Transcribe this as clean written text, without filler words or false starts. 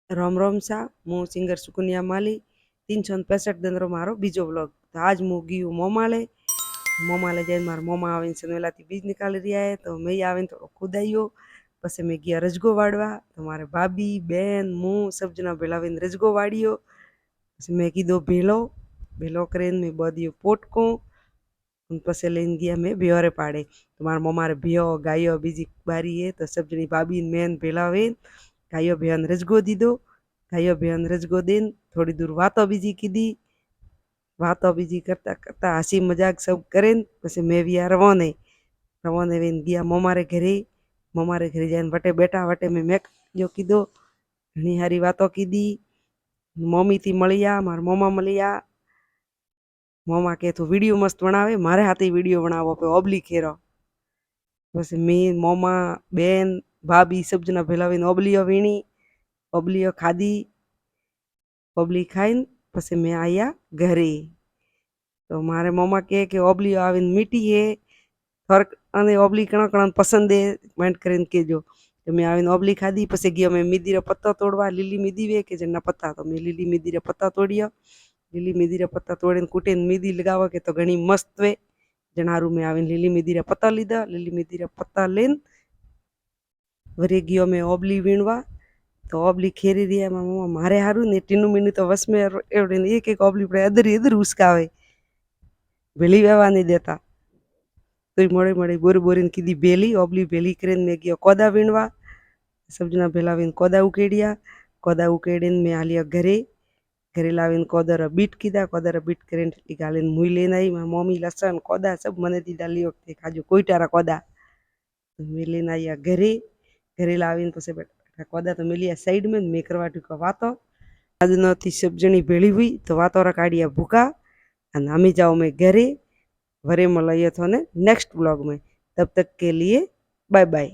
राम राम सा मु सिंगर सुकन्या माली 365 दिन रो मारो बीजो व्लॉग। तो आज मु गयु मोमाले जाइन मार मोमा आवीने सनवेलाथी बीज निकाली रह्या है। तो मैं आवीने थोड़ो खुदायो पछी मैं गया रजगो वाड़वा। तो मारे भाभी बेन मु सब जना भेला आवीने रजगो वाड़ियो। पछी मैं कीधो भेलो भेलो करीने मैं बदियो पोटको पछी लईने गया मैं ब्योरे पाड़े। तो मारा मोमारे भ्यो गायो बीजी बारी है। तो सब जणी भाभी ने मैं भेला आवीने गायो भ्योने रजगो दीधो। गायो भ्योने रजगो दीने थोड़ी दूर वातो बीजी कीधी। वातो बीजी करता करता हसी मजाक सब करीने पछी मैं भी रवाने वहीने गया मोमारे घरे जाने वटे बैठा। वटे मैं जो कीधो घणी हारी वातो कीधी। मम्मी थी मळ्या मारा मोमा मळ्या। मोमा के तू वीडियो मस्त बनावे मारे हाथे वीडियो बनावो पे ओबली खेरो। पछी मैं मोमा बेन भाभी सब जना भेला आवीने ओबलीओ वीणी ओबलीओ खाधी। ओबली खाईने पछी मैं आया घरे। तो मारे मोमा कहे कि ओबलीओ आवीने मीठी है फर्क अने ओबली कणा कणा पसंद है कमेंट करीने कहेजो। तो मैं आवीने ओबली खाधी पछी गयो मैं मीदी रो पत्तो तोड़वा। लीली मीदी वे के जेना पत्ता तो मैं लीली मीदी रो पत्ता तोड़ियो। लीली मीदी रो पत्ता तोड़ीने कूटीने मीदी लगावो के तो घणी मस्त वे। जनारू में आवीने लीली मीदी रो पत्ता लीधा। लीली मीदी रो पत्ता लईने वरी गयो मैं ओबली वीणवा। तो ओबली खेरी रह्या मामा मारे हारू ने टीनू मीनू तो वस में एवडे एक ओबली पड़े अदरी अदर उस्कावे भेली वेवा नहीं देता। तो मोड़े मोड़े बोरी बोरीने कीधी भेली ओबली भेली करीने मैं गयो कोदा वीणवा। सब जना भेला आवीने कोदा उकेड्या। कोदा उकेडीने मैं आलियो घरे। घरे लावीने कोदारा बीट कीधा। कोदारा बीट करीने गालीने मुई लईने आई। मारी मम्मी लसण कोदा सब मने दीधा लियो ते खाजो कोईटारा कोदा। मैं लईने आया घरे। घरे लावीने पछी बेटा कोदा तो मिलिया साइड में मैं करवा टूका वातो। આજનો થી सब जणी भेली हुई तो वातोरा काढ़िया भूका अने आमी जाओ मैं घरे। वरे मलाइए थोने नेक्स्ट ब्लॉग में। तब तक के लिए बाय बाय।